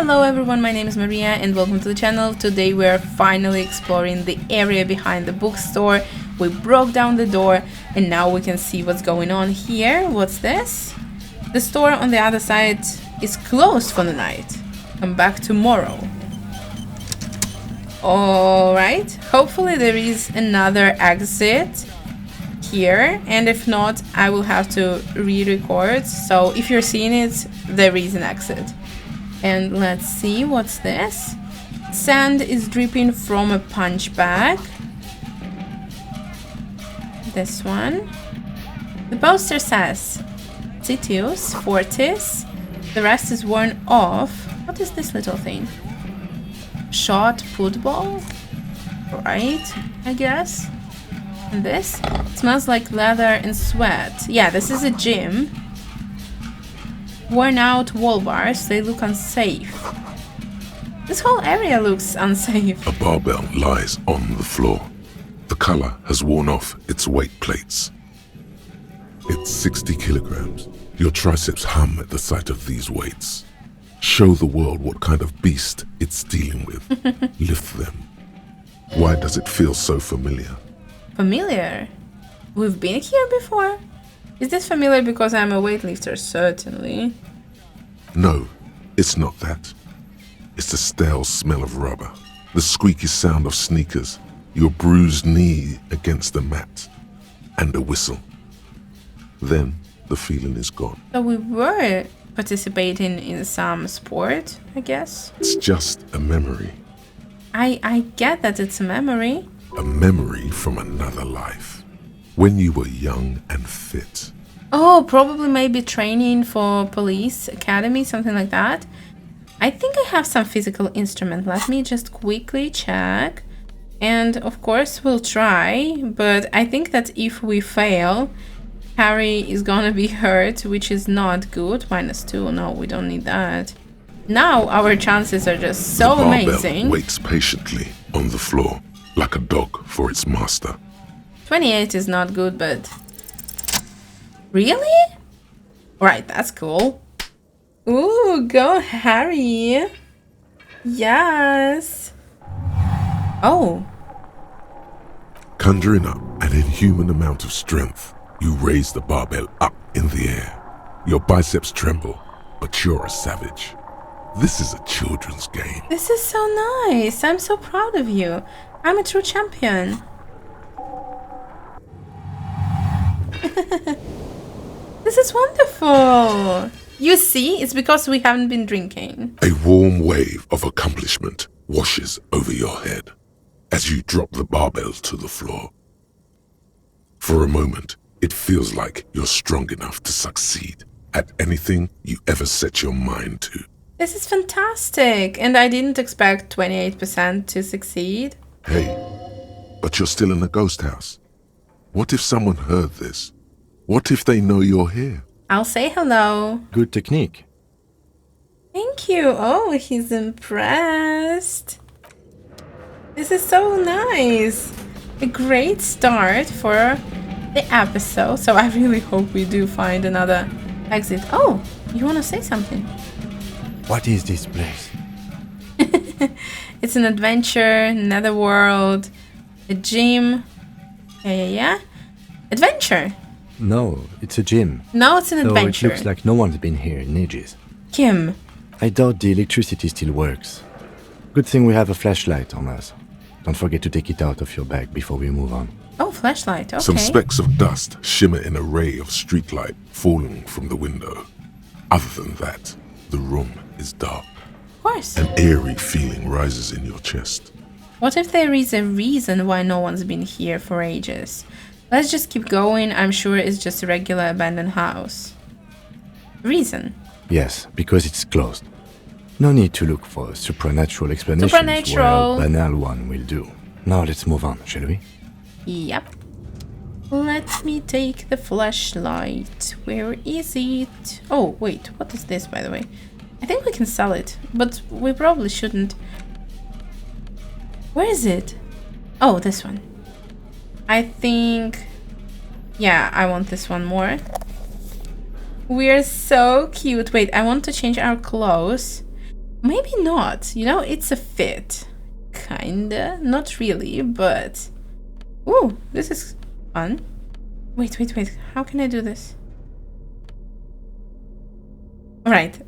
Hello everyone, my name is Maria and welcome to the channel. Today we are finally exploring the area behind the bookstore. We broke down the door and now we can see what's going on here. What's this? The store on the other side is closed for the night. Come back tomorrow. Alright, hopefully there is another exit here, and if not I will have to re-record. So if you're seeing it, there is an exit. And let's see, what's this? Sand is dripping from a punch bag. This one. The poster says Titius, Fortis. The rest is worn off. What is this little thing? Shot football? Right, I guess. And this? It smells like leather and sweat. Yeah, this is a gym. Worn out wall bars, they look unsafe. This whole area looks unsafe. A barbell lies on the floor. The color has worn off its weight plates. It's 60 kilograms. Your triceps hum at the sight of these weights. Show the world what kind of beast it's dealing with. Lift them. Why does it feel so familiar? Familiar? We've been here before? Is this familiar because I'm a weightlifter? Certainly. No, it's not that. It's the stale smell of rubber, the squeaky sound of sneakers, your bruised knee against the mat, and a whistle. Then the feeling is gone. So we were participating in some sport, I guess. It's just a memory. I get that it's a memory. A memory from another life. When you were young and fit. Oh, probably maybe training for police academy, something like that. I think I have some physical instrument. Let me just quickly check. And of course we'll try, but I think that if we fail, Harry is gonna be hurt, which is not good. -2, no, we don't need that. Now our chances are just so amazing. Waits patiently on the floor, like a dog for its master. 28 is not good, but... Really? Right, that's cool. Ooh, go Harry. Yes. Oh. Conjuring up an inhuman amount of strength, you raise the barbell up in the air. Your biceps tremble, but you're a savage. This is a children's game. This is so nice. I'm so proud of you. I'm a true champion. This is wonderful. You see, it's because we haven't been drinking. A warm wave of accomplishment washes over your head as you drop the barbell to the floor. For a moment, it feels like you're strong enough to succeed at anything you ever set your mind to. This is fantastic, and I didn't expect 28% to succeed. Hey, but you're still in a ghost house. What if someone heard this? What if they know you're here? I'll say hello. Good technique. Thank you. Oh, he's impressed. This is so nice. A great start for the episode. So I really hope we do find another exit. Oh, you want to say something? What is this place? It's an adventure, netherworld, a gym. Yeah. Adventure. No, it's a gym. No, it's an adventure. It looks like no one's been here in ages. Kim. I doubt the electricity still works. Good thing we have a flashlight on us. Don't forget to take it out of your bag before we move on. Oh, flashlight, okay. Some specks of dust shimmer in a ray of streetlight falling from the window. Other than that, the room is dark. Of course. An eerie feeling rises in your chest. What if there is a reason why no one's been here for ages? Let's just keep going. I'm sure it's just a regular abandoned house. Reason? Yes, because it's closed. No need to look for supernatural explanations. Supernatural. Where a banal one will do. Now let's move on, shall we? Yep. Let me take the flashlight. Where is it? Oh, wait. What is this, by the way? I think we can sell it, but we probably shouldn't. Where is it? Oh, this one. I think... Yeah, I want this one more. We're so cute. Wait, I want to change our clothes. Maybe not. You know, it's a fit. Kinda. Not really, but... Ooh, this is fun. Wait. How can I do this? Alright.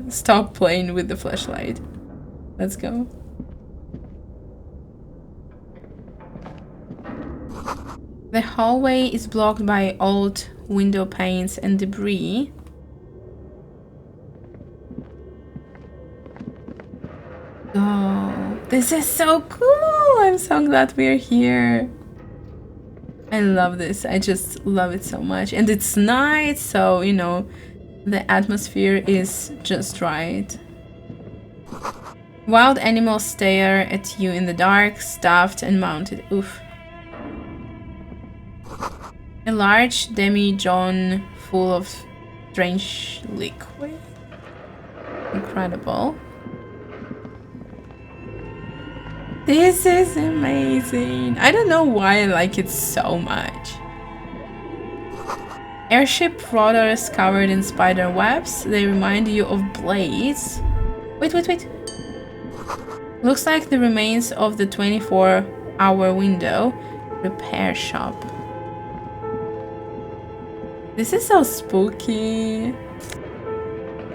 Stop playing with the flashlight. Let's go. The hallway is blocked by old window panes and debris. Oh, this is so cool! I'm so glad we're here. I love this. I just love it so much. And it's night, so, you know, the atmosphere is just right. Wild animals stare at you in the dark, stuffed and mounted. Oof. A large demijohn full of strange liquid. Incredible. This is amazing. I don't know why I like it so much. Airship rotors covered in spider webs. They remind you of blades. Wait. Looks like the remains of the 24-hour window repair shop. This is so spooky.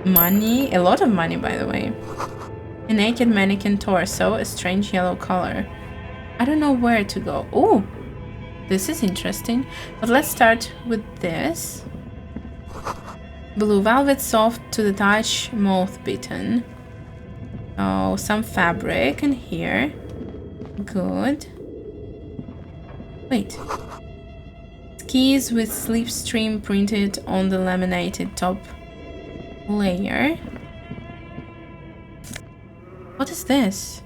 Money. A lot of money, by the way. A naked mannequin torso, a strange yellow color. I don't know where to go. Oh, this is interesting. But let's start with this. Blue velvet, soft to the touch, moth bitten. Oh, some fabric in here. Good. Wait. Skis with slipstream printed on the laminated top layer. What is this?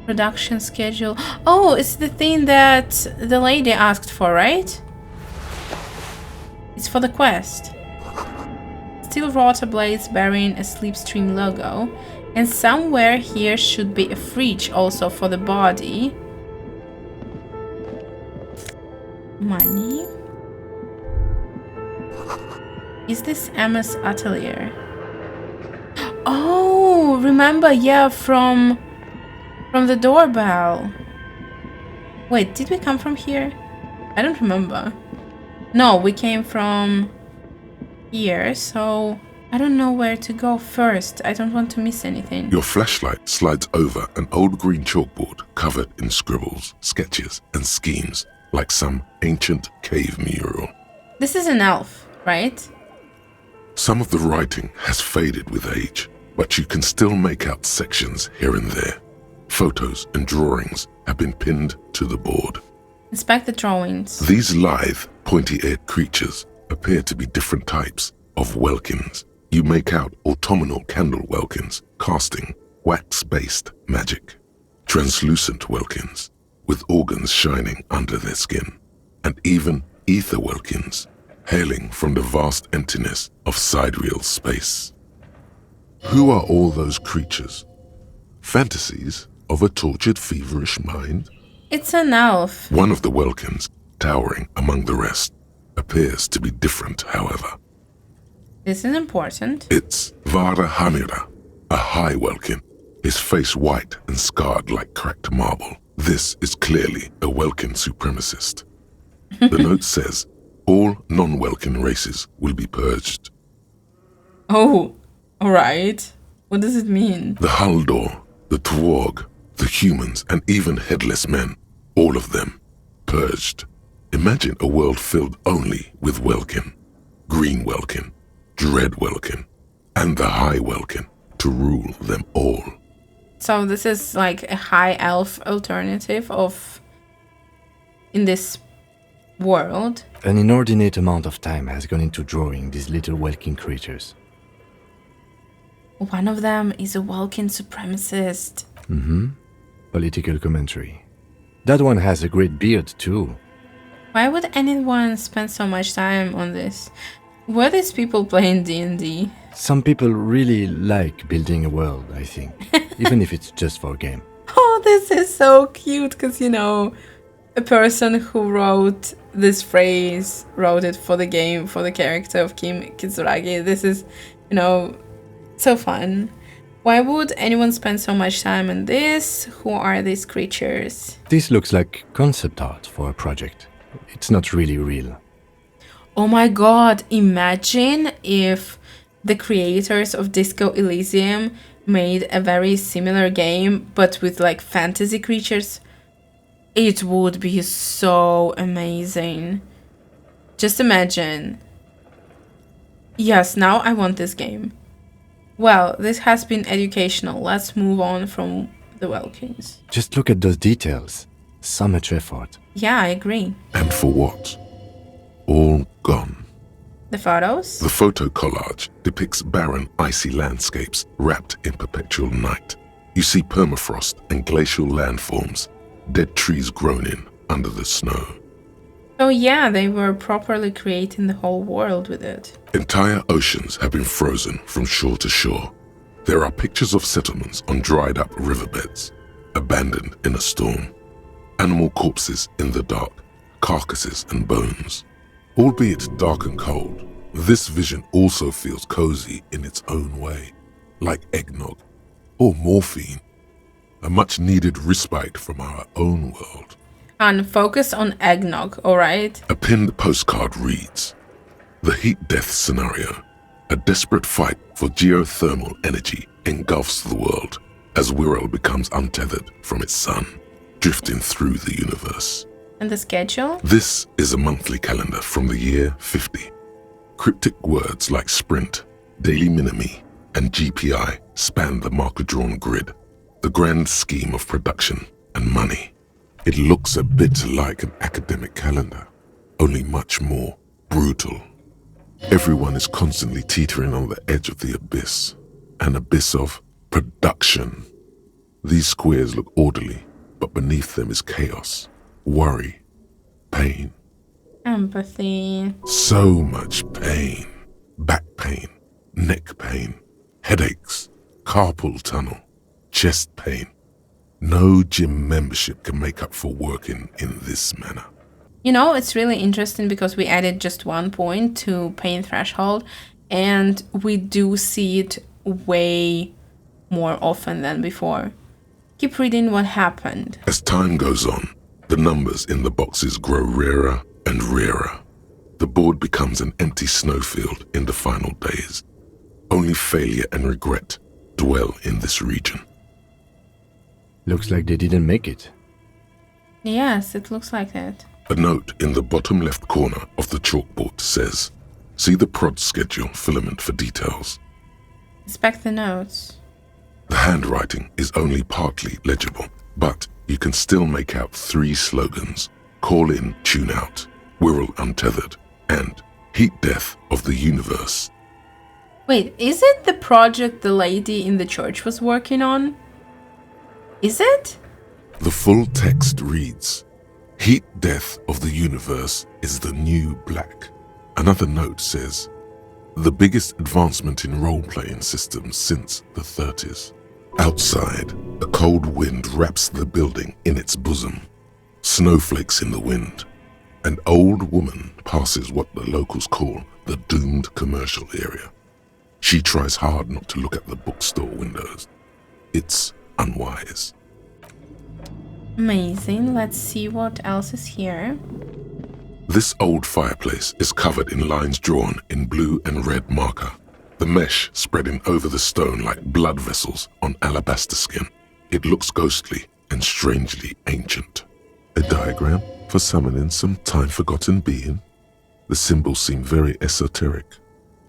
Production schedule. Oh, it's the thing that the lady asked for, right? It's for the quest. Steel rotor blades bearing a slipstream logo. And somewhere here should be a fridge also for the body. Money. Is this Emma's atelier? Oh, remember, yeah, from the doorbell. Wait, did we come from here? I don't remember. No, we came from here, so I don't know where to go first. I don't want to miss anything. Your flashlight slides over an old green chalkboard covered in scribbles, sketches, and schemes like some ancient cave mural. This is an elf, right? Some of the writing has faded with age, but you can still make out sections here and there. Photos and drawings have been pinned to the board. Inspect the drawings. These lithe, pointy-eared creatures appear to be different types of welkins. You make out autumnal candle welkins casting wax-based magic. Translucent welkins with organs shining under their skin. And even ether welkins hailing from the vast emptiness of sidereal space. Who are all those creatures? Fantasies of a tortured, feverish mind? It's an elf. One of the welkins, towering among the rest, appears to be different, however. This is important. It's Vara Hamira, a high welkin, his face white and scarred like cracked marble. This is clearly a welkin supremacist. The note says, all non-welkin races will be purged. Oh, alright. What does it mean? The Haldor, the Twarg, the humans, and even headless men, all of them, purged. Imagine a world filled only with welkin, green welkin, dread welkin, and the high welkin to rule them all. So this is like a high elf alternative of in this world. An inordinate amount of time has gone into drawing these little welkin creatures. One of them is a Welkin supremacist. Political commentary. That one has a great beard too. Why would anyone spend so much time on this? Were these people playing D&D? Some people really like building a world, I think. Even if it's just for a game. Oh, this is so cute, because, you know, a person who wrote this phrase wrote it for the game, for the character of Kim Kitsuragi. This is, you know, So fun. Why would anyone spend so much time on this? Who are these creatures? This looks like concept art for a project. It's not really real. Oh my god, imagine if the creators of Disco Elysium made a very similar game, but with like fantasy creatures. It would be so amazing. Just imagine. Yes, now I want this game. Well, this has been educational. Let's move on from the Welkins. Just look at those details. So much effort. Yeah, I agree. And for what? All gone. The photos? The photo collage depicts barren, icy landscapes wrapped in perpetual night. You see permafrost and glacial landforms, dead trees grown in under the snow. Oh yeah, they were properly creating the whole world with it. Entire oceans have been frozen from shore to shore. There are pictures of settlements on dried up riverbeds, abandoned in a storm. Animal corpses in the dark, carcasses and bones. Albeit dark and cold, this vision also feels cozy in its own way, like eggnog or morphine, a much needed respite from our own world. And focus on eggnog, alright? A pinned postcard reads, "The heat death scenario, a desperate fight for geothermal energy engulfs the world as Wirral becomes untethered from its sun, drifting through the universe." And the schedule? This is a monthly calendar from the year 50. Cryptic words like sprint, daily minimi, and GPI span the marker-drawn grid, the grand scheme of production and money. It looks a bit like an academic calendar, only much more brutal. Everyone is constantly teetering on the edge of the abyss, an abyss of production. These squares look orderly, but beneath them is chaos, worry, pain. Empathy. So much pain. Back pain, neck pain, headaches, carpal tunnel, chest pain. No gym membership can make up for working in this manner. You know, it's really interesting because we added just 1 point to pain threshold, and we do see it way more often than before. Keep reading what happened. As time goes on, the numbers in the boxes grow rarer and rarer. The board becomes an empty snowfield in the final days. Only failure and regret dwell in this region. Looks like they didn't make it. Yes, it looks like that. A note in the bottom left corner of the chalkboard says, "See the prod schedule filament for details." Inspect the notes. The handwriting is only partly legible, but you can still make out 3 slogans: Call in, Tune Out, Wirral Untethered, and Heat Death of the Universe. Wait, is it the project the lady in the church was working on? Is it? The full text reads, "Heat Death of the Universe is the new black." Another note says, "The biggest advancement in role-playing systems since the 30s. Outside, a cold wind wraps the building in its bosom. Snowflakes in the wind. An old woman passes what the locals call the doomed commercial area. She tries hard not to look at the bookstore windows. It's unwise." Amazing. Let's see what else is here. This old fireplace is covered in lines drawn in blue and red marker, the mesh spreading over the stone like blood vessels on alabaster skin. It looks ghostly and strangely ancient. A diagram for summoning some time-forgotten being. The symbols seem very esoteric.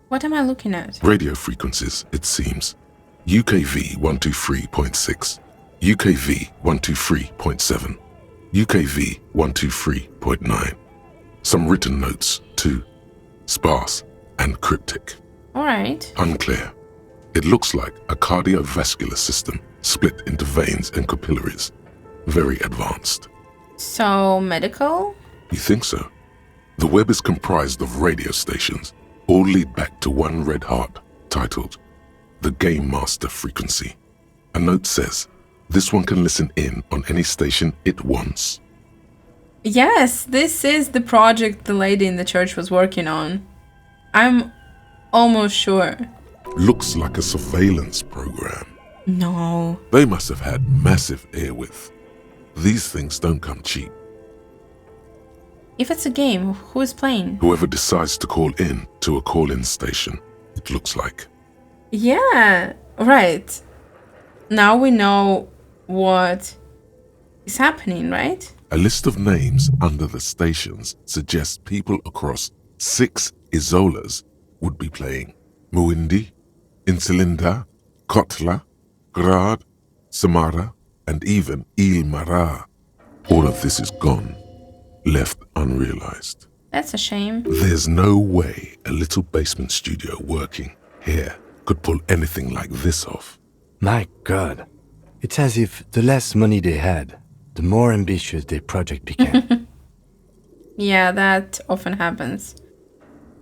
What am I looking at? Radio frequencies, it seems. UKV 123.6, UKV 123.7, UKV 123.9. Some written notes, too. Sparse and cryptic. Alright. Unclear. It looks like a cardiovascular system split into veins and capillaries. Very advanced. So, medical? You think so? The web is comprised of radio stations, all lead back to one red heart, titled The Game Master Frequency. A note says, this one can listen in on any station it wants. Yes, this is the project the lady in the church was working on. I'm almost sure. looks like a surveillance program. No. They must have had massive air width. These things don't come cheap. If it's a game, who is playing? Whoever decides to call in to a call-in station, it looks like. Yeah, right. Now we know what is happening, right? A list of names under the stations suggests people across 6 Isolas would be playing. Muindi, Insulinda, Kotla, Grad, Samara, and even Il Mara. All of this is gone, left unrealized. That's a shame. There's no way a little basement studio working here could pull anything like this off. My God. It's as if the less money they had, the more ambitious their project became. Yeah, that often happens.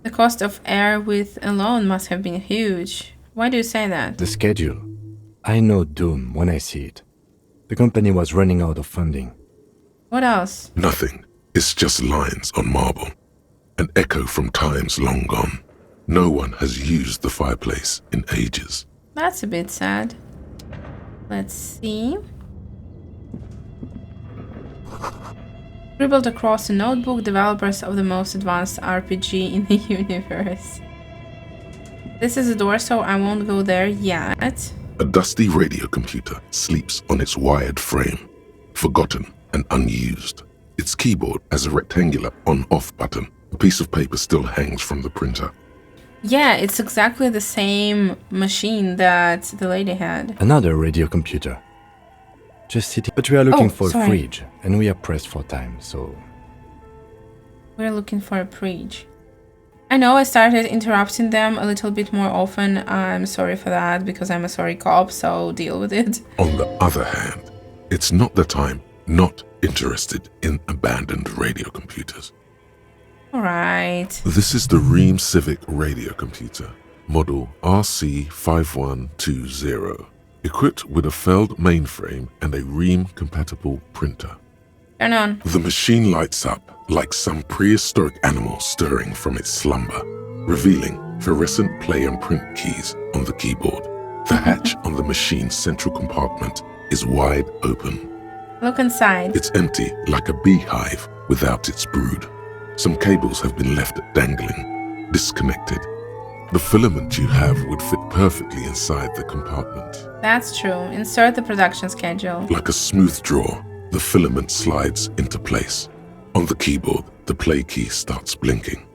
The cost of air width alone must have been huge. Why do you say that? The schedule. I know doom when I see it. The company was running out of funding. What else? Nothing. It's just lines on marble. An echo from times long gone. No one has used the fireplace in ages. That's a bit sad. Let's see. Scribbled across a notebook, developers of the most advanced RPG in the universe. This is a door, so I won't go there yet. A dusty radio computer sleeps on its wired frame, forgotten and unused. Its keyboard has a rectangular on-off button. A piece of paper still hangs from the printer. Yeah, it's exactly the same machine that the lady had. Another radio computer. Just sitting. But we are looking for sorry. a fridge, and we are pressed for time, so... We're looking for a fridge. I know I started interrupting them a little bit more often. I'm sorry for that, because I'm a sorry cop, so deal with it. On the other hand, it's not that I'm not interested in abandoned radio computers. Alright. This is the Ream Civic radio computer, model RC5120, equipped with a Feld mainframe and a Ream-compatible printer. Turn on. The machine lights up like some prehistoric animal stirring from its slumber, revealing fluorescent play and print keys on the keyboard. The hatch on the machine's central compartment is wide open. Look inside. It's empty like a beehive without its brood. Some cables have been left dangling, disconnected. The filament you have would fit perfectly inside the compartment. That's true. Insert the production schedule. Like a smooth draw, the filament slides into place. On the keyboard, the play key starts blinking.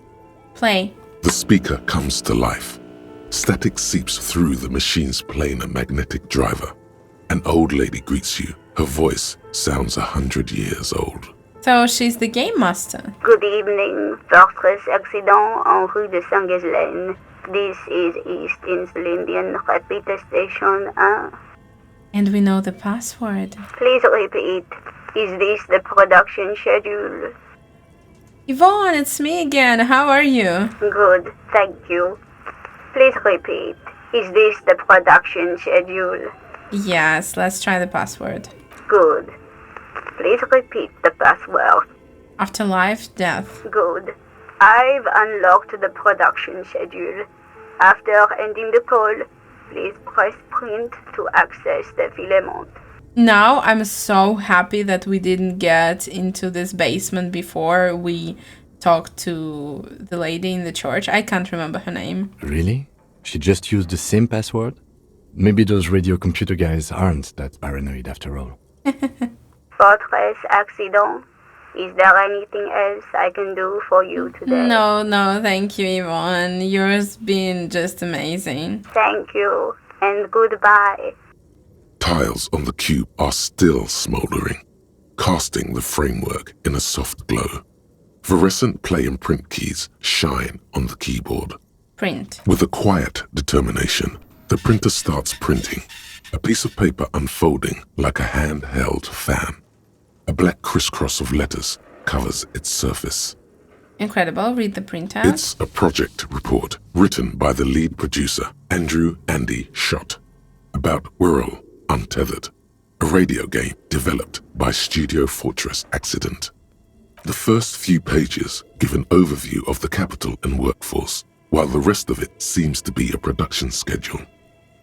Play. The speaker comes to life. Static seeps through the machine's planar magnetic driver. An old lady greets you. Her voice sounds 100 years old. So she's the game master. Good evening. Fortress accident en rue de Saint-Ghislaine. This is East Insulindian Rapid Station 1. And we know the password. Please repeat. Is this the production schedule? Yvonne, it's me again. How are you? Good, thank you. Please repeat. Is this the production schedule? Yes, let's try the password. Good. Please repeat the password. After life, death. Good. I've unlocked the production schedule. After ending the call, please press print to access the filament. Now I'm so happy that we didn't get into this basement before we talked to the lady in the church. I can't remember her name. Really? She just used the same password? Maybe those radio computer guys aren't that paranoid after all. Fortress accident. Is there anything else I can do for you today? No, thank you, Yvonne. Yours been just amazing. Thank you, and goodbye. Tiles on the cube are still smoldering, casting the framework in a soft glow. Fluorescent play and print keys shine on the keyboard. Print. With a quiet determination, the printer starts printing, a piece of paper unfolding like a handheld fan. A black crisscross of letters covers its surface. Incredible. Read the printout. It's a project report written by the lead producer, Andrew Andy Schott, about Whirl Untethered, a radio game developed by Studio Fortress Accident. The first few pages give an overview of the capital and workforce, while the rest of it seems to be a production schedule.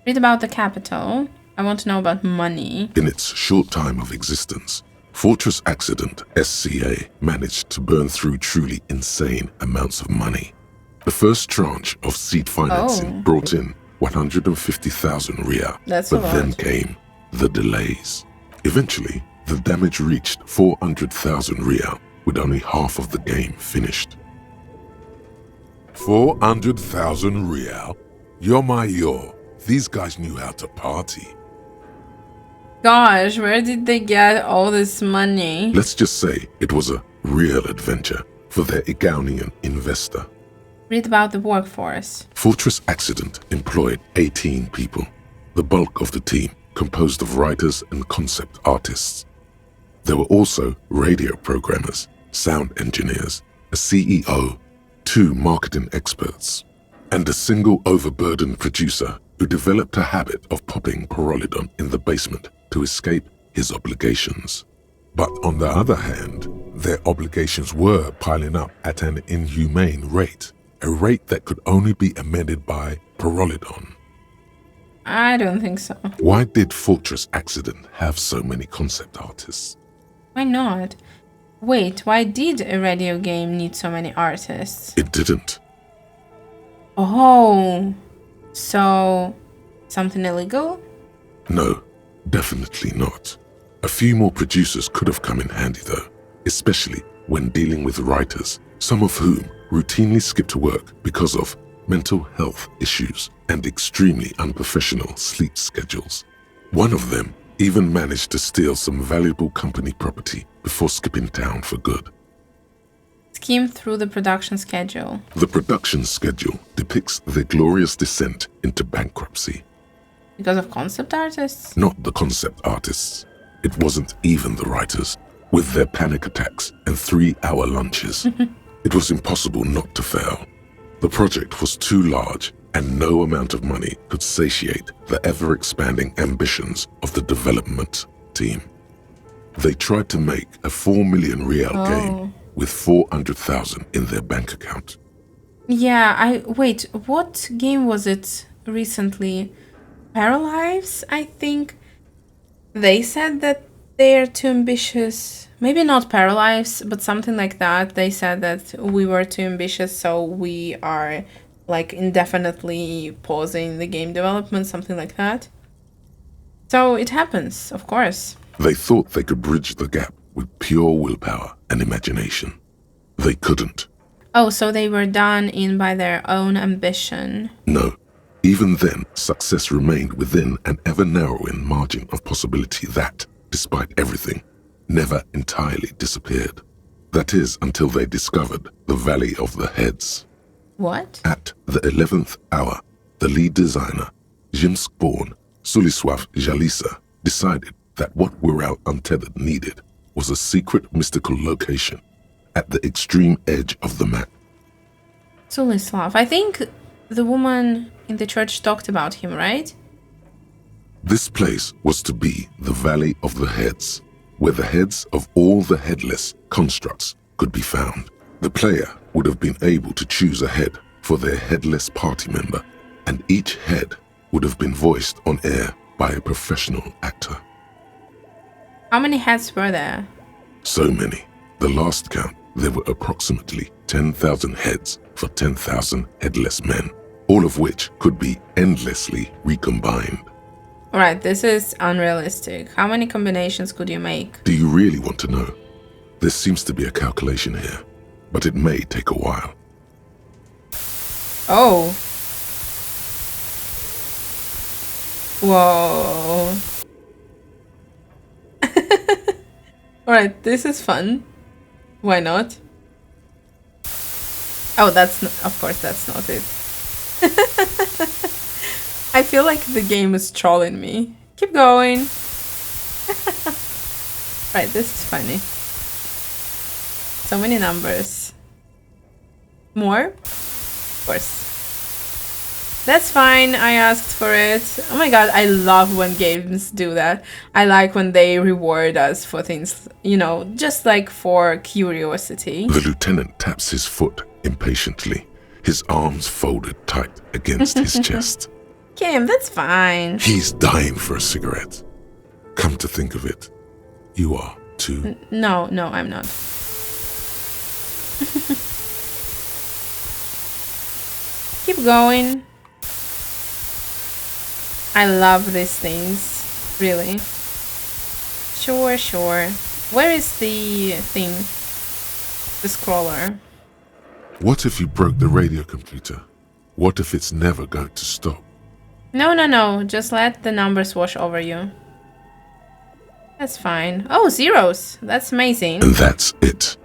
Read about the capital. I want to know about money. In its short time of existence, Fortress Accident SCA managed to burn through truly insane amounts of money. The first tranche of seed financing brought in 150,000 Ria, That's but a lot. then came the delays. Eventually, the damage reached 400,000 Ria, with only half of the game finished. 400,000 Real? You're my yo. These guys knew how to party. Gosh, where did they get all this money? Let's just say it was a real adventure for their Igaunian investor. Read about the workforce. Fortress Accident employed 18 people. The bulk of the team composed of writers and concept artists. There were also radio programmers, sound engineers, a CEO, 2 marketing experts, and a single overburdened producer who developed a habit of popping Pyrrolidon in the basement to escape his obligations. But on the other hand, their obligations were piling up at an inhumane rate, a rate that could only be amended by Pyrrolidon. I don't think so. Why did Fortress Accident have so many concept artists? Why not? Wait, why did a radio game need so many artists? It didn't. Oh, so something illegal? No, definitely not. A few more producers could have come in handy though, especially when dealing with writers, some of whom routinely skip to work because of mental health issues and extremely unprofessional sleep schedules. One of them even managed to steal some valuable company property before skipping town for good. Skim through the production schedule. The production schedule depicts their glorious descent into bankruptcy. Because of concept artists? Not the concept artists. It wasn't even the writers. With their panic attacks and 3-hour lunches, it was impossible not to fail. The project was too large, and no amount of money could satiate the ever-expanding ambitions of the development team. They tried to make a 4 million Real game with 400,000 in their bank account. Yeah, wait, what game was it recently? Paralives, I think. They said that they're too ambitious. Maybe not Paralives, but something like that. They said that we were too ambitious, so we are like indefinitely pausing the game development, something like that. So it happens, of course. They thought they could bridge the gap with pure willpower and imagination. They couldn't. Oh, so they were done in by their own ambition. No. Even then, success remained within an ever-narrowing margin of possibility that, despite everything, never entirely disappeared. That is, until they discovered the Valley of the Heads. What? At the 11th hour, the lead designer, Jimsk-born Sulisław Jalisa, decided that what Wirral Untethered needed was a secret mystical location at the extreme edge of the map. Sulislav. I think the woman in the church talked about him, right? This place was to be the Valley of the Heads, where the heads of all the headless constructs could be found. The player would have been able to choose a head for their headless party member, and each head would have been voiced on air by a professional actor. How many heads were there? So many. The last count, there were approximately 10,000 heads for 10,000 headless men, all of which could be endlessly recombined. Alright, this is unrealistic. How many combinations could you make? Do you really want to know? There seems to be a calculation here, but it may take a while. Oh. Whoa. Alright, this is fun. Why not? Oh, of course that's not it. I feel like the game is trolling me. Keep going. Right, this is funny. So many numbers. More? Of course. That's fine, I asked for it. Oh my god, I love when games do that. I like when they reward us for things, just like for curiosity. The lieutenant taps his foot impatiently. his arms folded tight against his chest. Kim, that's fine. He's dying for a cigarette. Come to think of it, you are too. No, I'm not. Keep going. I love these things, really. Sure. Where is the thing? The scroller. What if you broke the radio computer? What if it's never going to stop? No. Just let the numbers wash over you. That's fine. Oh, zeros. That's amazing. And that's it.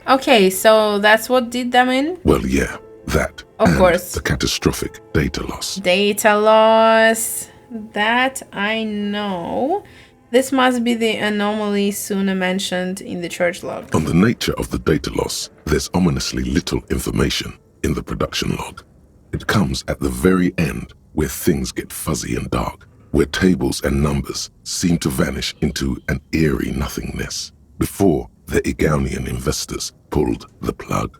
Okay, so that's what did them in? Well, yeah, that. Of and course. the catastrophic data loss. Data loss. That I know. This must be the anomaly sooner mentioned in the church log. On the nature of the data loss, there's ominously little information in the production log. It comes at the very end where things get fuzzy and dark, where tables and numbers seem to vanish into an eerie nothingness, before the Egonian investors pulled the plug.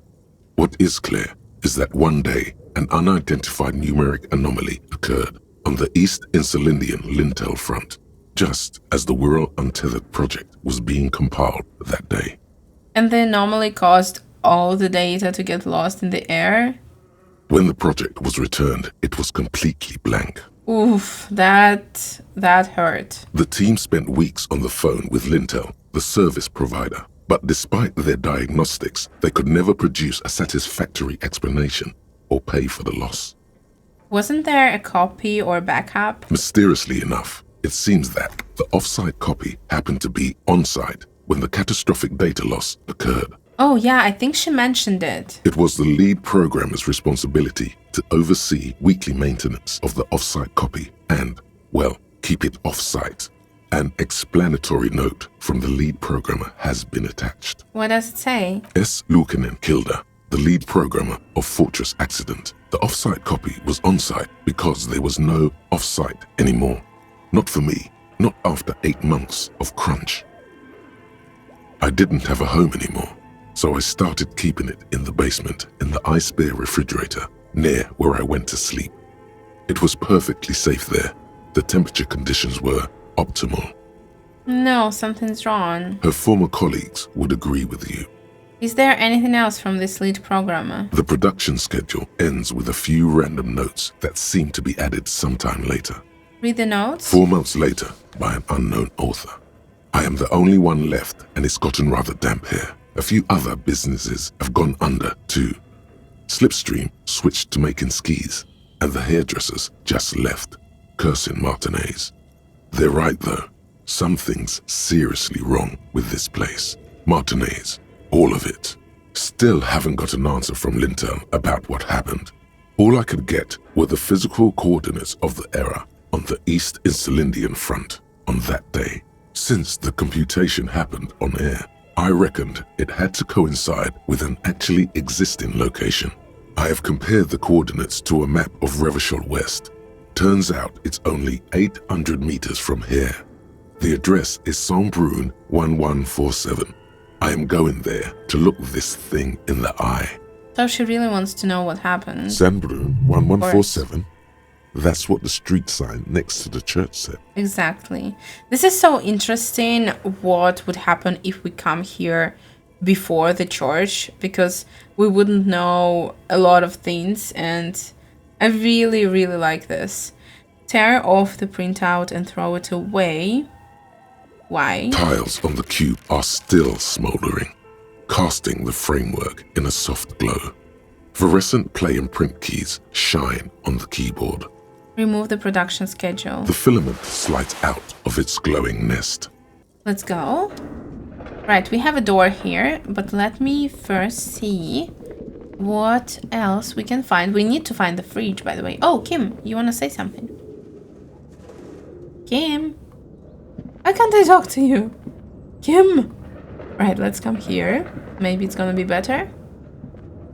What is clear is that one day an unidentified numeric anomaly occurred on the East Insulindian lintel front, just as the Wirral Untethered project was being compiled that day. And the anomaly caused all the data to get lost in the air? When the project was returned, it was completely blank. Oof, that hurt. The team spent weeks on the phone with Lintel, the service provider, but despite their diagnostics, they could never produce a satisfactory explanation or pay for the loss. Wasn't there a copy or backup? Mysteriously enough, it seems that the off-site copy happened to be on-site when the catastrophic data loss occurred. Oh yeah, I think she mentioned it. It was the lead programmer's responsibility to oversee weekly maintenance of the off-site copy and, well, keep it off-site. An explanatory note from the lead programmer has been attached. What does it say? S. Luukkonen Kilda, the lead programmer of Fortress Accident. The off-site copy was on-site because there was no off-site anymore. Not for me, not after 8 months of crunch. I didn't have a home anymore, so I started keeping it in the basement in the ice bear refrigerator near where I went to sleep. It was perfectly safe there. The temperature conditions were optimal. No, something's wrong. Her former colleagues would agree with you. Is there anything else from this lead programmer? The production schedule ends with a few random notes that seem to be added sometime later. Read the notes? 4 months later, by an unknown author. I am the only one left, and it's gotten rather damp here. A few other businesses have gone under, too. Slipstream switched to making skis, and the hairdressers just left, cursing Martinez. They're right, though. Something's seriously wrong with this place. Martinez, all of it. Still haven't got an answer from Lintel about what happened. All I could get were the physical coordinates of the error on the East Insulindian front on that day. Since the computation happened on air, I reckoned it had to coincide with an actually existing location. I have compared the coordinates to a map of Revachol West. Turns out it's only 800 meters from here. The address is Saint-Brun 1147. I am going there to look this thing in the eye. So she really wants to know what happened. Saint-Brun 1147? That's what the street sign next to the church said. Exactly. This is so interesting what would happen if we come here before the church, because we wouldn't know a lot of things, and I really, really like this. Tear off the printout and throw it away. Why? Tiles on the cube are still smoldering, casting the framework in a soft glow. Fluorescent play and print keys shine on the keyboard. Remove the production schedule. The filament slides out of its glowing nest. Let's go. Right, we have a door here, but let me first see what else we can find. We need to find the fridge, by the way. Oh, Kim, you want to say something? Kim? Why can't I talk to you? Kim? Right, let's come here. Maybe it's gonna be better.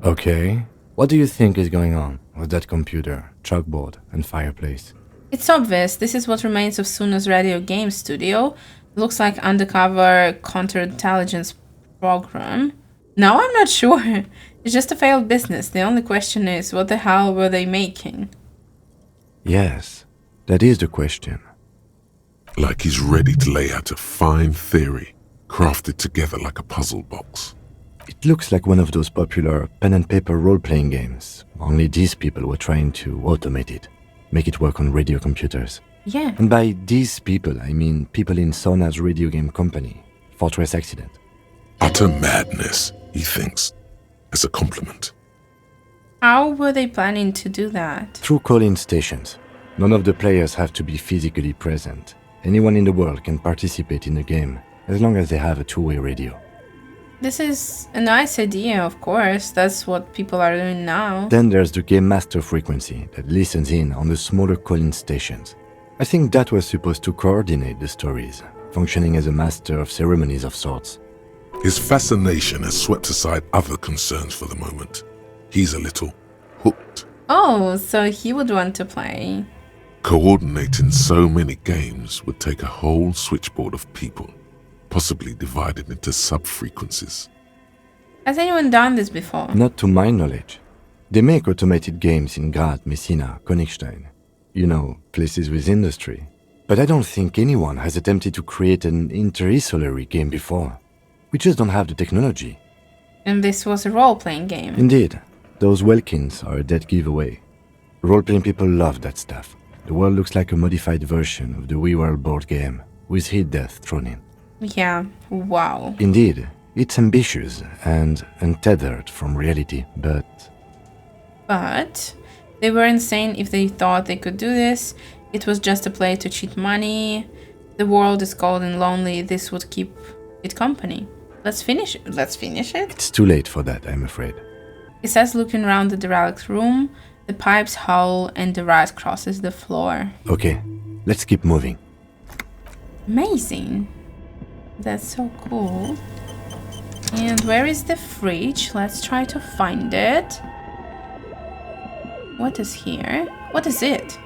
Okay. What do you think is going on with that computer, chalkboard, and fireplace? It's obvious. This is what remains of Suna's radio game studio. Looks like undercover counterintelligence program. No, I'm not sure. It's just a failed business. The only question is, what the hell were they making? Yes, that is the question. Like he's ready to lay out a fine theory, crafted together like a puzzle box. It looks like one of those popular pen and paper role-playing games, only these people were trying to automate it, make it work on radio computers. Yeah. And by these people, I mean people in Sona's radio game company, Fortress Accident. Utter madness, he thinks, as a compliment. How were they planning to do that? Through call-in stations. None of the players have to be physically present. Anyone in the world can participate in the game, as long as they have a two-way radio. This is a nice idea, of course. That's what people are doing now. Then there's the game master frequency that listens in on the smaller call-in stations. I think that was supposed to coordinate the stories, functioning as a master of ceremonies of sorts. His fascination has swept aside other concerns for the moment. He's a little hooked. Oh, so he would want to play. Coordinating so many games would take a whole switchboard of people, possibly divided into sub-frequencies. Has anyone done this before? Not to my knowledge. They make automated games in Graz, Messina, Königstein. You know, places with industry. But I don't think anyone has attempted to create an inter-isolary game before. We just don't have the technology. And this was a role-playing game. Indeed, those Welkins are a dead giveaway. Role-playing people love that stuff. The world looks like a modified version of the WeWorld board game, with hit death thrown in. Yeah, wow. Indeed, it's ambitious and untethered from reality, but... But they were insane if they thought they could do this. It was just a play to cheat money. The world is cold and lonely. This would keep it company. Let's finish it. It's too late for that, I'm afraid. He says, looking around the derelict room. The pipes howl and the rat crosses the floor. Okay, let's keep moving. Amazing. That's so cool. And where is the fridge? Let's try to find it. What is here? What is it?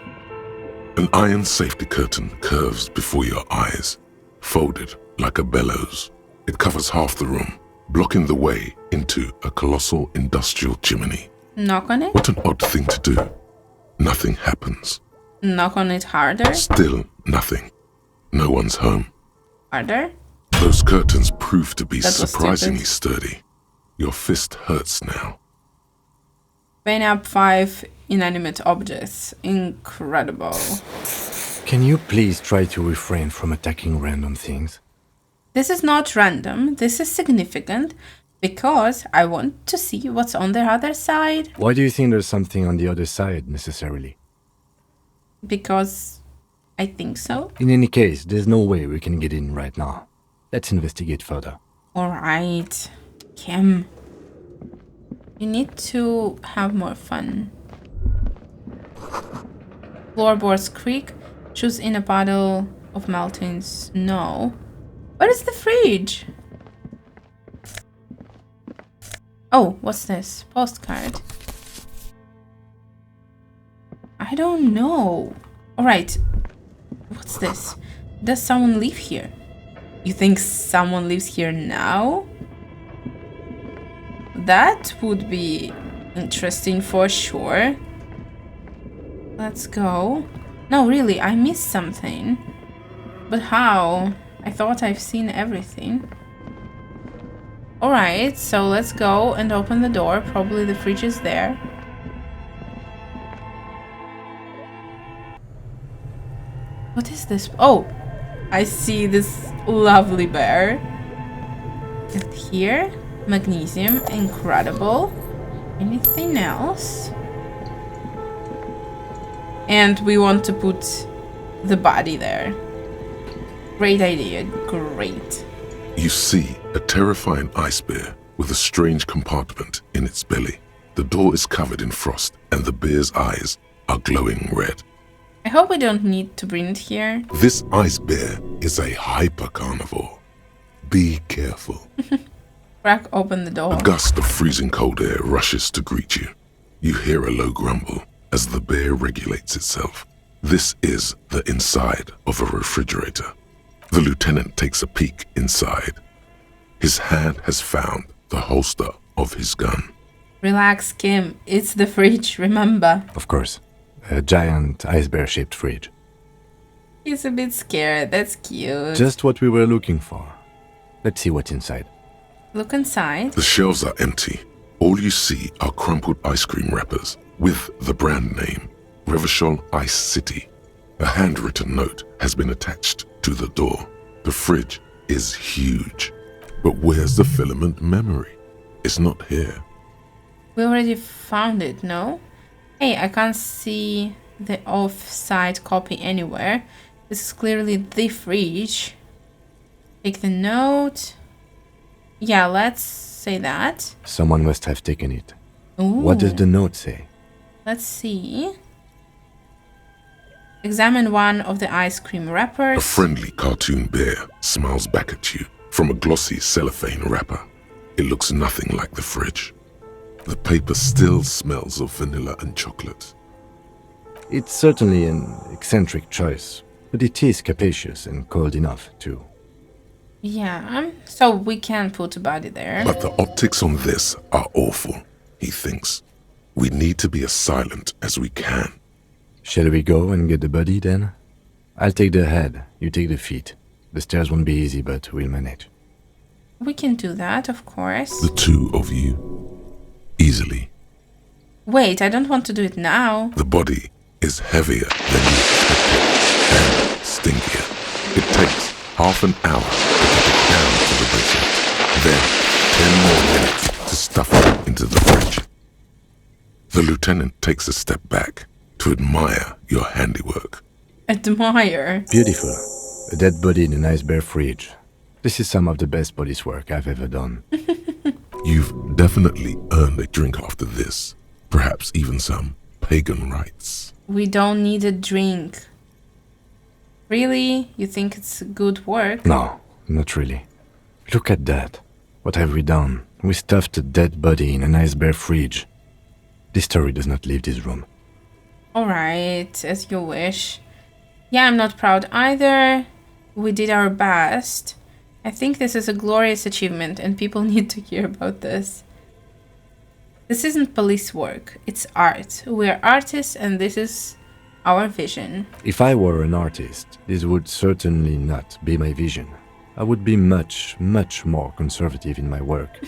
An iron safety curtain curves before your eyes, folded like a bellows. It covers half the room, blocking the way into a colossal industrial chimney. Knock on it? What an odd thing to do. Nothing happens. Knock on it harder? Still nothing. No one's home. Harder? Those curtains prove to be That was surprisingly stupid. sturdy. Your fist hurts now. Ep.25 inanimate objects. Incredible. Can you please try to refrain from attacking random things? This is not random. This is significant because I want to see what's on the other side. Why do you think there's something on the other side, necessarily? Because I think so. In any case, there's no way we can get in right now. Let's investigate further. Alright. Kim. You need to have more fun. Floorboards creak. Choose in a puddle of melting snow. Where is the fridge? Oh, what's this? Postcard. I don't know. Alright. What's this? Does someone live here? You think someone lives here now? That would be interesting for sure. Let's go. No, really, I missed something. But how? I thought I've seen everything. Alright, so let's go and open the door. Probably the fridge is there. What is this? Oh, I see this lovely bear. And here, magnesium, incredible. Anything else? And we want to put the body there. Great idea, great. You see a terrifying ice bear with a strange compartment in its belly. The door is covered in frost and the bear's eyes are glowing red. I hope we don't need to bring it here. This ice bear is a hyper carnivore. Be careful. Crack open the door. A gust of freezing cold air rushes to greet you. You hear a low grumble as the bear regulates itself. This is the inside of a refrigerator. The lieutenant takes a peek inside. His hand has found the holster of his gun. Relax, Kim. It's the fridge, remember? Of course. A giant ice bear-shaped fridge. He's a bit scared. That's cute. Just what we were looking for. Let's see what's inside. Look inside. The shelves are empty. All you see are crumpled ice cream wrappers with the brand name, Revachol Ice City. A handwritten note has been attached to the door. The fridge is huge. But where's the filament memory? It's not here. We already found it, no? Hey, I can't see the off-site copy anywhere. This is clearly the fridge. Take the note. Yeah, let's say that. Someone must have taken it. Ooh. What does the note say? Let's see. Examine one of the ice cream wrappers. A friendly cartoon bear smiles back at you from a glossy cellophane wrapper. It looks nothing like the fridge. The paper still smells of vanilla and chocolate. It's certainly an eccentric choice, but it is capacious and cold enough, too. Yeah, so we can put a body there. But the optics on this are awful, he thinks. We need to be as silent as we can. Shall we go and get the body, then? I'll take the head, you take the feet. The stairs won't be easy, but we'll manage. We can do that, of course. The two of you. Easily. Wait, I don't want to do it now. The body is heavier than you expected and stinkier. It takes half an hour to get it down to the basement. Then 10 more minutes to stuff it into the fridge. The lieutenant takes a step back to admire your handiwork. Admire. Beautiful. A dead body in an ice bear fridge. This is some of the best police work I've ever done. You've definitely earned a drink after this. Perhaps even some pagan rites. We don't need a drink. Really? You think it's good work? No, not really. Look at that. What have we done? We stuffed a dead body in an ice bear fridge. This story does not leave this room. Alright, as you wish. Yeah, I'm not proud either. We did our best. I think this is a glorious achievement and people need to hear about this. This isn't police work, it's art. We're artists and this is our vision. If I were an artist, this would certainly not be my vision. I would be much, much more conservative in my work.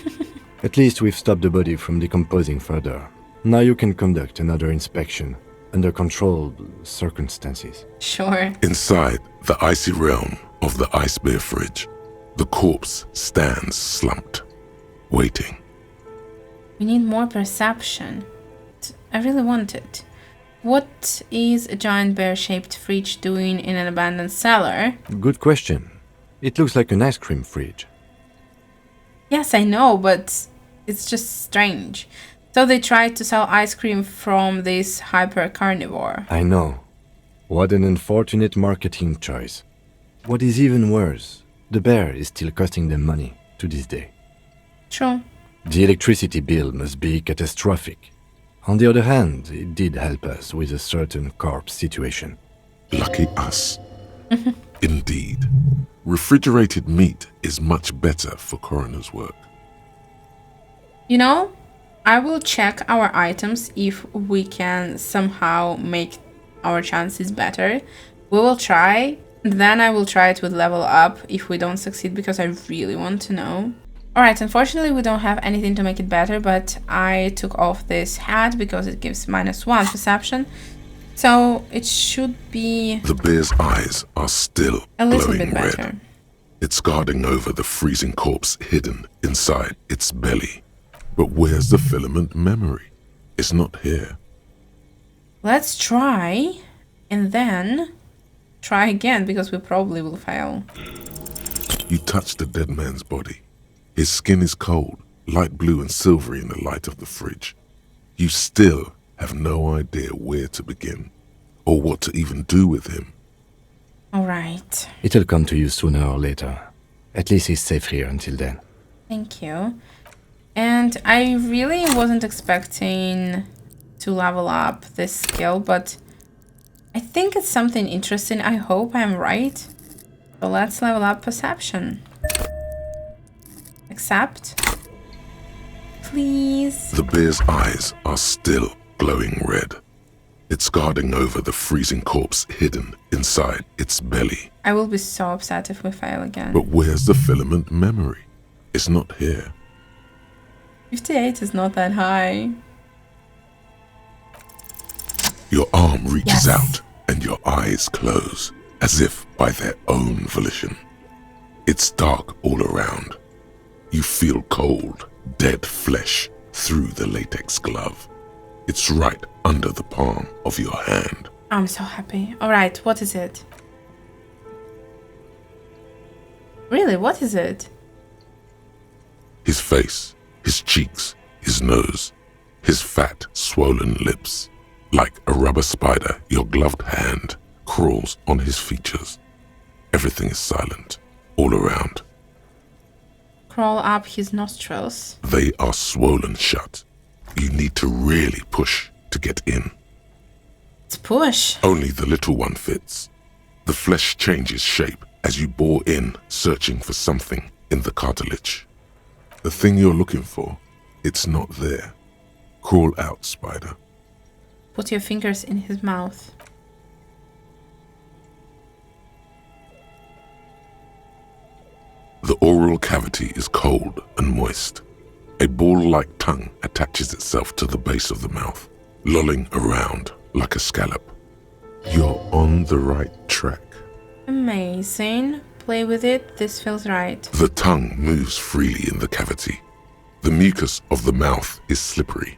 At least we've stopped the body from decomposing further. Now you can conduct another inspection under controlled circumstances. Sure. Inside the icy realm of the ice bear fridge, the corpse stands slumped, waiting. We need more perception. I really want it. What is a giant bear-shaped fridge doing in an abandoned cellar? Good question. It looks like an ice cream fridge. Yes, I know, but it's just strange. So they tried to sell ice cream from this hyper-carnivore. I know. What an unfortunate marketing choice. What is even worse, the bear is still costing them money to this day. True. The electricity bill must be catastrophic. On the other hand, it did help us with a certain corpse situation. Lucky us. Indeed. Refrigerated meat is much better for coroner's work. You know, I will check our items if we can somehow make our chances better. We will try. Then I will try it with level up if we don't succeed because I really want to know. Alright, unfortunately we don't have anything to make it better, but I took off this hat because it gives -1 perception. So it should be The bear's eyes are still a little glowing bit better. red. It's guarding over the freezing corpse hidden inside its belly. But where's the filament memory? It's not here. Let's try and then try again because we probably will fail. You touch the dead man's body. His skin is cold, light blue and silvery in the light of the fridge. You still have no idea where to begin or what to even do with him. Alright, It'll come to you sooner or later. At least he's safe here until then. thank you. And I really wasn't expecting to level up this skill, but I think it's something interesting. I hope I'm right. So let's level up perception. Accept. please. The bear's eyes are still glowing red. It's guarding over the freezing corpse hidden inside its belly. I will be so upset if we fail again. But where's the filament memory? It's not here. 58 is not that high. Your arm reaches Yes. out and your eyes close, as if by their own volition. It's dark all around. You feel cold, dead flesh through the latex glove. It's right under the palm of your hand. I'm so happy. Alright, what is it? Really, what is it? His face, his cheeks, his nose, his fat, swollen lips. Like a rubber spider, your gloved hand crawls on his features. Everything is silent, all around. Crawl up his nostrils. They are swollen shut. You need to really push to get in. Let's push. Only the little one fits. The flesh changes shape as you bore in, searching for something in the cartilage. The thing you're looking for, it's not there. Crawl out, spider. Put your fingers in his mouth. The oral cavity is cold and moist. A ball-like tongue attaches itself to the base of the mouth, lolling around like a scallop. You're on the right track. Amazing. Play with it. This feels right. The tongue moves freely in the cavity. The mucus of the mouth is slippery,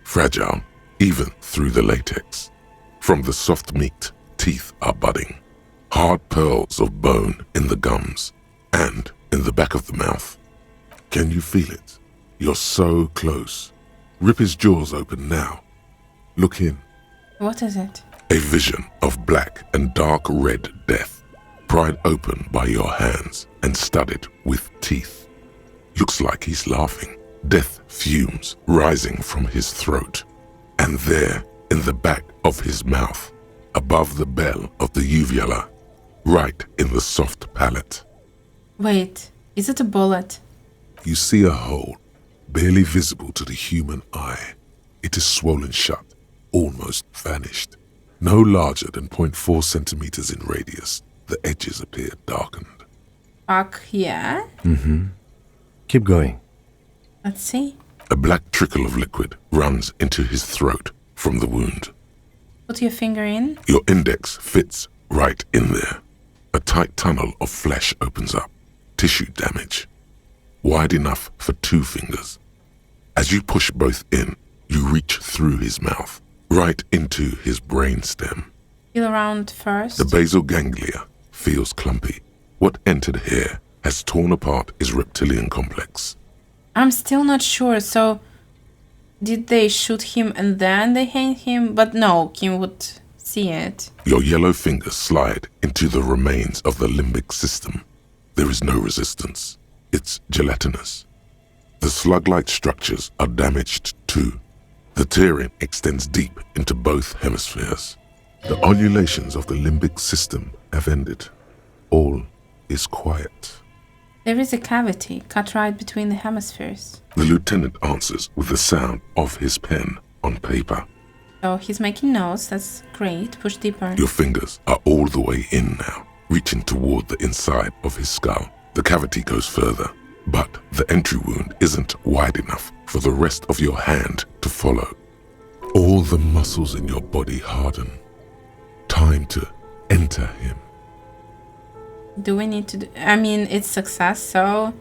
fragile, even through the latex. From the soft meat, teeth are budding. Hard pearls of bone in the gums and in the back of the mouth. Can you feel it? You're so close. Rip his jaws open now. Look in. What is it? A vision of black and dark red death, pried open by your hands and studded with teeth. Looks like he's laughing. Death fumes rising from his throat. And there, in the back of his mouth, above the bell of the uvula, right in the soft palate, Wait, is it a bullet? you see a hole, barely visible to the human eye. It is swollen shut, almost vanished. No larger than 0.4 centimeters in radius, the edges appear darkened. Fuck yeah. Keep going. Let's see. A black trickle of liquid runs into his throat from the wound. Put your finger in. Your index fits right in there. A tight tunnel of flesh opens up. Tissue damage. Wide enough for 2 fingers. As you push both in, you reach through his mouth, right into his brainstem. Feel around first. The basal ganglia feels clumpy. What entered here has torn apart his reptilian complex. I'm still not sure, so did they shoot him and then they hang him? But no, Kim would see it. Your yellow fingers slide into the remains of the limbic system. There is no resistance. It's gelatinous. The slug-like structures are damaged too. The tearing extends deep into both hemispheres. The ululations of the limbic system have ended. All is quiet. There is a cavity cut right between the hemispheres. The lieutenant answers with the sound of his pen on paper. So he's making notes. That's great. Push deeper. Your fingers are all the way in now, reaching toward the inside of his skull. The cavity goes further, but the entry wound isn't wide enough for the rest of your hand to follow. All the muscles in your body harden. Time to enter him. Do we need to do... I mean, it's success, so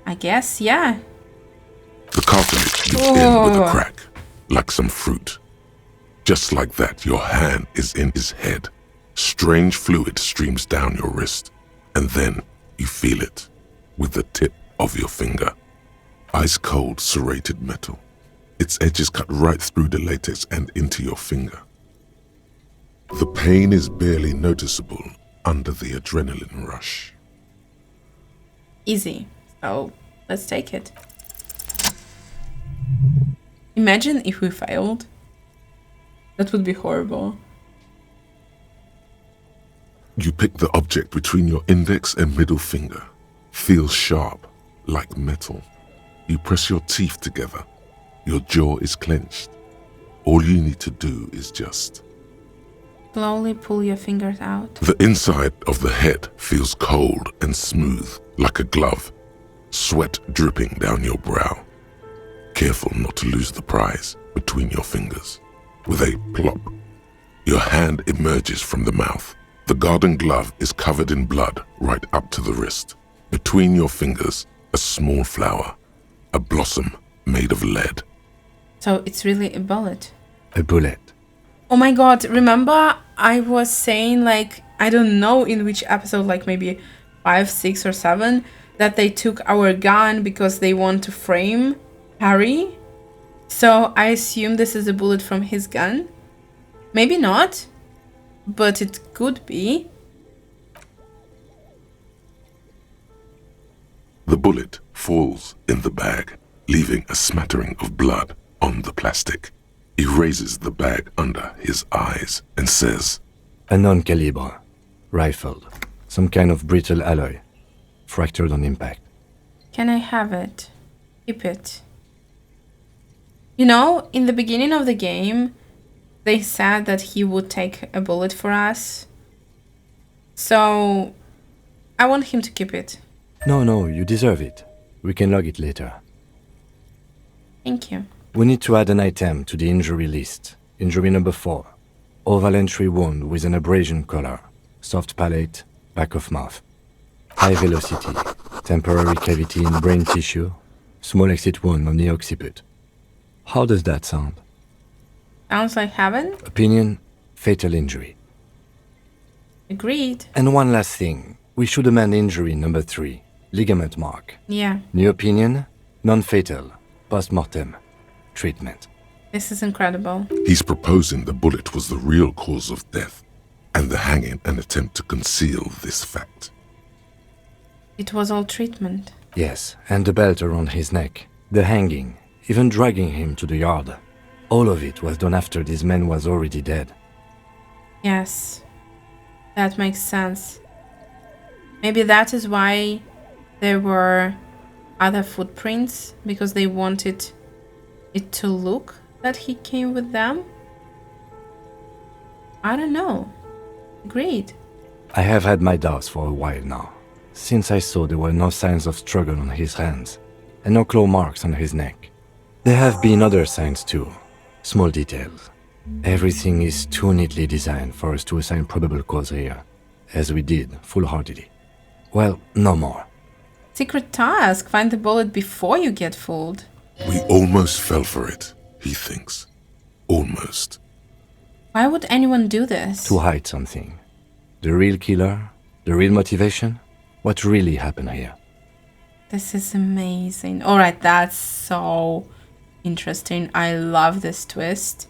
I guess, yeah. The cartilage gives in with a crack, like some fruit. Just like that, your hand is in his head. Strange fluid streams down your wrist, and then you feel it with the tip of your finger. Ice cold serrated metal. Its edges cut right through the latex and into your finger. The pain is barely noticeable under the adrenaline rush. Easy. So let's take it. Imagine if we failed. That would be horrible. You pick the object between your index and middle finger. Feels sharp, like metal. You press your teeth together Your jaw is clenched. All you need to do is just... Slowly pull your fingers out. The inside of the head feels cold and smooth, like a glove, sweat dripping down your brow. Careful not to lose the prize between your fingers. With a plop, your hand emerges from the mouth. The garden glove is covered in blood right up to the wrist. Between your fingers, a small flower, a blossom made of lead. So it's really a bullet. A bullet. Oh my god, remember I was saying, like, I don't know in which episode, like maybe 5, 6 or 7, that they took our gun because they want to frame Harry? So I assume this is a bullet from his gun. Maybe not, but it could be. The bullet falls in the bag, leaving a smattering of blood on the plastic. He raises the bag under his eyes and says, A non-caliber. Rifled. Some kind of brittle alloy. Fractured on impact. Can I have it? Keep it. You know, in the beginning of the game, they said that he would take a bullet for us. So, I want him to keep it. No, you deserve it. We can log it later. Thank you. We need to add an item to the injury list. Injury number 4. Oval entry wound with an abrasion color. Soft palate, back of mouth. High velocity. Temporary cavity in brain tissue. Small exit wound on the occiput. How does that sound? Sounds like heaven. Opinion, fatal injury. Agreed. And one last thing. We should amend injury number 3. Ligament mark. Yeah, New opinion, non-fatal. Post-mortem. Treatment. this is incredible. he's proposing the bullet was the real cause of death, and the hanging an attempt to conceal this fact. It was all treatment. Yes, and the belt around his neck. The hanging. Even dragging him to the yard. All of it was done after this man was already dead. Yes, that makes sense. Maybe that is why there were other footprints, because they wanted it to look that he came with them. I don't know. Agreed. I have had my doubts for a while now, since I saw there were no signs of struggle on his hands, and no claw marks on his neck. There have been other signs too, small details. Everything is too neatly designed for us to assign probable cause here, as we did, full-heartedly. Well, no more. Secret task, find the bullet before you get fooled. We almost fell for it, he thinks. Almost. Why would anyone do this? To hide something. The real killer, the real motivation, what really happened here. This is amazing. Alright, that's so interesting. I love this twist.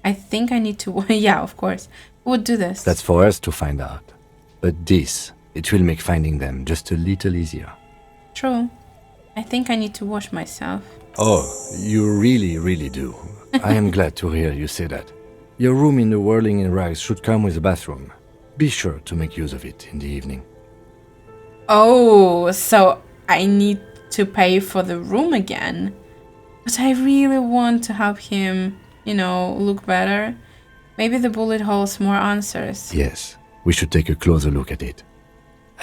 I think I need to... yeah, of course. Who would do this? That's for us to find out. But this, it will make finding them just a little easier. True. I think I need to wash myself. Oh, you really do. I am glad to hear you say that. Your room in the Whirling in Rags should come with a bathroom. Be sure to make use of it in the evening. Oh, so I need to pay for the room again. But I really want to help him, look better. Maybe the bullet holds more answers. Yes, we should take a closer look at it.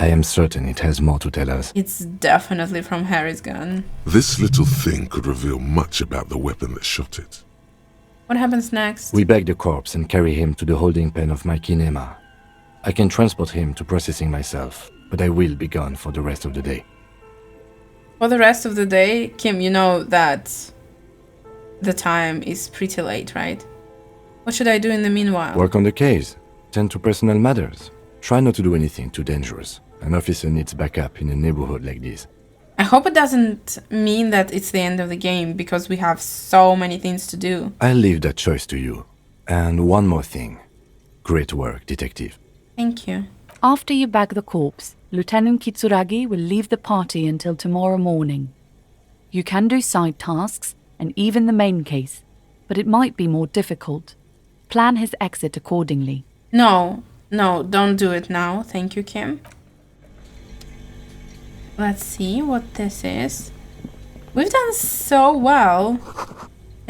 I am certain it has more to tell us. It's definitely from Harry's gun. This little thing could reveal much about the weapon that shot it. What happens next? We bag the corpse and carry him to the holding pen of my kinema. I can transport him to processing myself, but I will be gone for the rest of the day. For the rest of the day, Kim, you know that the time is pretty late, right? What should I do in the meanwhile? Work on the case. Tend to personal matters. Try not to do anything too dangerous. An officer needs backup in a neighborhood like this. I hope it doesn't mean that it's the end of the game, because we have so many things to do. I'll leave that choice to you. And one more thing. Great work, detective. Thank you. After you bag the corpse, Lieutenant Kitsuragi will leave the party until tomorrow morning. You can do side tasks and even the main case, but it might be more difficult. Plan his exit accordingly. No, don't do it now. Thank you, Kim. Let's see what this is. We've done so well.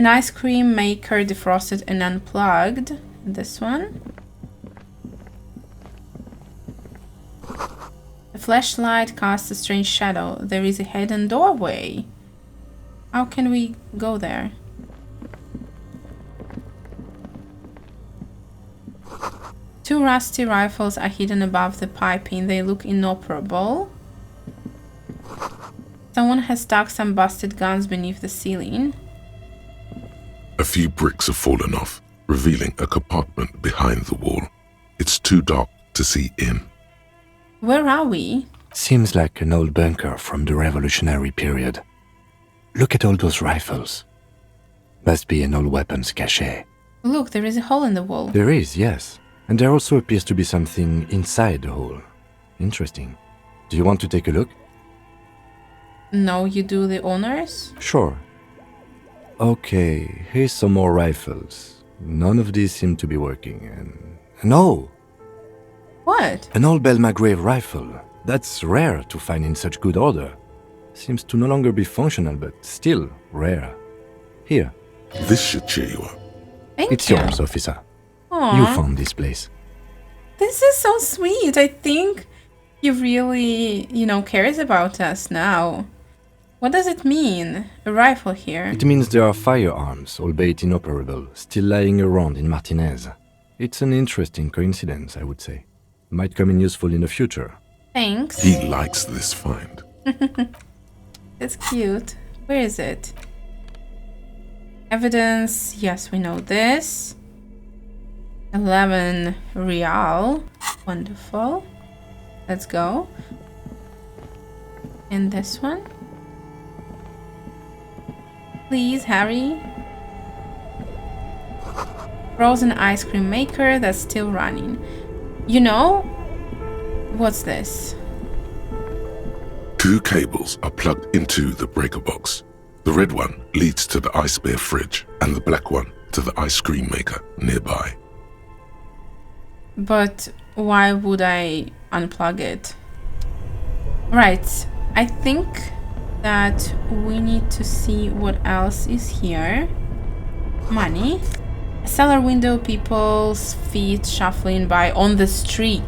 An ice cream maker defrosted and unplugged. This one. The flashlight casts a strange shadow. There is a hidden doorway. How can we go there? Two rusty rifles are hidden above the piping. They look inoperable. Someone has stuck some busted guns beneath the ceiling. A few bricks have fallen off, revealing a compartment behind the wall. It's too dark to see in. Where are we? Seems like an old bunker from the revolutionary period. Look at all those rifles. Must be an old weapons cache. Look, there is a hole in the wall. There is, yes. And there also appears to be something inside the hole. Interesting. Do you want to take a look? No, you do the honors? Sure. Okay, here's some more rifles. None of these seem to be working. And no! What? An old Belmagrave rifle. That's rare to find in such good order. Seems to no longer be functional, but still rare. Here. This should cheer you up. Thank It's you. yours, officer. Aww. You found this place. This is so sweet. I think he really, cares about us now. What does it mean? A rifle here. It means there are firearms, albeit inoperable, still lying around in Martinez. It's an interesting coincidence, I would say. Might come in useful in the future. Thanks. He likes this find. It's cute. Where is it? Evidence. Yes, we know this. 11 real. Wonderful. Let's go. And this one. Please, Harry. Frozen ice cream maker that's still running. What's this? 2 cables are plugged into the breaker box. The red one leads to the ice bear fridge and the black one to the ice cream maker nearby. But why would I unplug it? Right, I think that we need to see what else is here. Money. A cellar window, people's feet shuffling by on the street.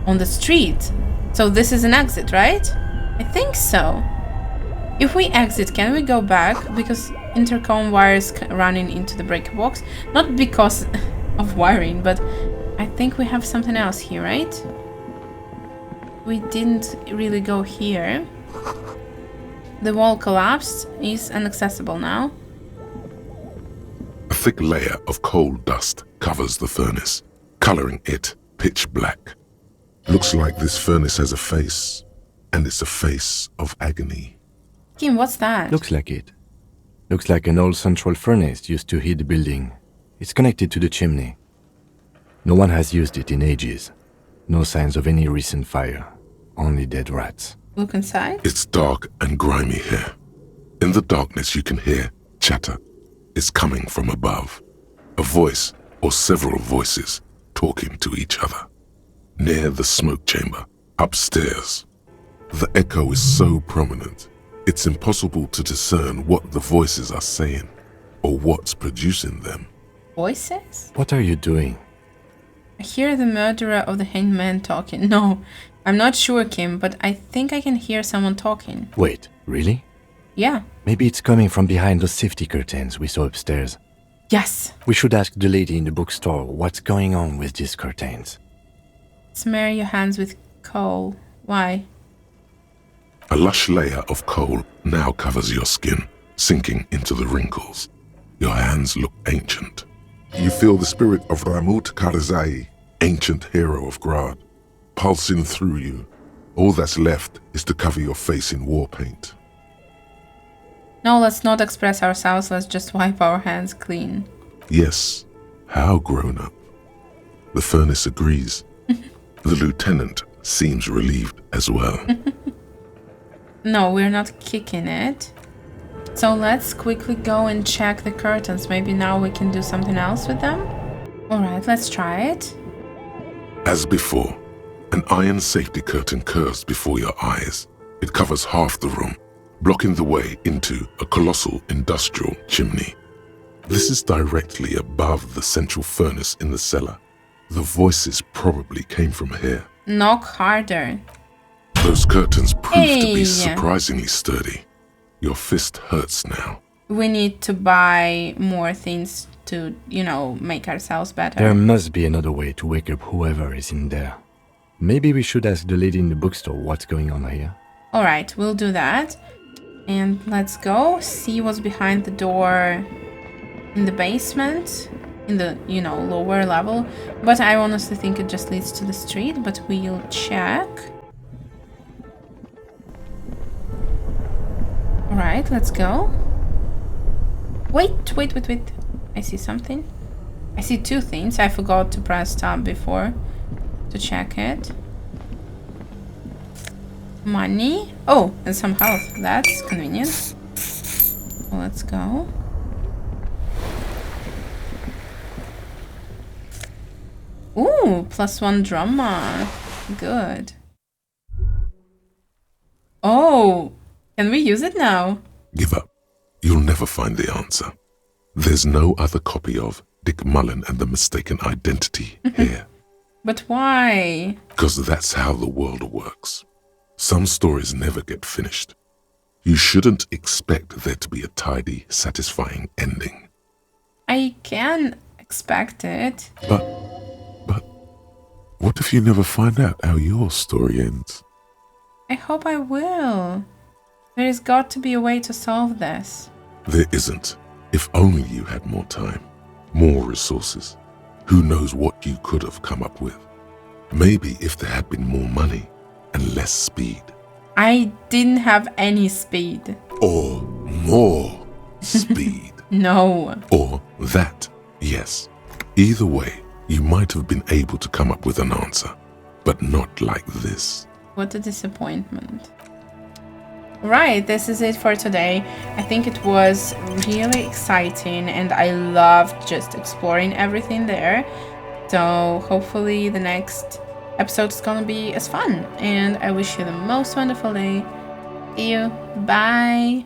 On the street? So this is an exit, right? I think so. If we exit, can we go back? Because intercom wires running into the breaker box. Not because of wiring, but I think we have something else here, right? We didn't really go here. The wall collapsed. Is inaccessible now. A thick layer of coal dust covers the furnace, coloring it pitch black. Looks like this furnace has a face, and it's a face of agony. Kim, what's that? Looks like it. Looks like an old central furnace used to heat the building. It's connected to the chimney. No one has used it in ages. No signs of any recent fire. Only dead rats. Look inside. It's dark and grimy here. In the darkness you can hear chatter. It's coming from above. A voice or several voices talking to each other. Near the smoke chamber, upstairs. The echo is so prominent, it's impossible to discern what the voices are saying or what's producing them. Voices? What are you doing? I hear the murderer of the hanged man talking. No, I'm not sure, Kim, but I think I can hear someone talking. Wait, really? Yeah. Maybe it's coming from behind those safety curtains we saw upstairs. Yes. We should ask the lady in the bookstore what's going on with these curtains. Smear your hands with coal. Why? A lush layer of coal now covers your skin, sinking into the wrinkles. Your hands look ancient. You feel the spirit of Ramut Karzai, ancient hero of Grad, pulsing through you. All that's left is to cover your face in war paint. No, let's not express ourselves. Let's just wipe our hands clean. Yes, how grown up. The furnace agrees. The lieutenant seems relieved as well. No, we're not kicking it. So let's quickly go and check the curtains. Maybe now we can do something else with them? Alright, let's try it. As before, an iron safety curtain curves before your eyes. It covers half the room, blocking the way into a colossal industrial chimney. This is directly above the central furnace in the cellar. The voices probably came from here. Knock harder. Those curtains proved to Hey. be surprisingly sturdy. Your fist hurts now. We need to buy more things to, make ourselves better. There must be another way to wake up whoever is in there. Maybe we should ask the lady in the bookstore what's going on here. Alright, we'll do that. And let's go see what's behind the door in the basement, in the, lower level. But I honestly think it just leads to the street, but we'll check. Alright, let's go. Wait. I see something. I see two things. I forgot to press tab before to check it. Money. Oh, and some health. That's convenient. Well, let's go. Ooh, +1 drama. Good. Oh, can we use it now? Give up. You'll never find the answer. There's no other copy of Dick Mullen and the Mistaken Identity here. But why? Because that's how the world works. Some stories never get finished. You shouldn't expect there to be a tidy, satisfying ending. I can expect it. But, what if you never find out how your story ends? I hope I will. There has got to be a way to solve this. There isn't. If only you had more time, more resources. Who knows what you could have come up with? Maybe if there had been more money and less speed. I didn't have any speed. Or more speed. No. Or that, yes. Either way, you might have been able to come up with an answer, but not like this. What a disappointment. Right, this is it for today. I think it was really exciting and I loved just exploring everything there. So hopefully the next episode is gonna be as fun. And I wish you the most wonderful day. See you. Bye.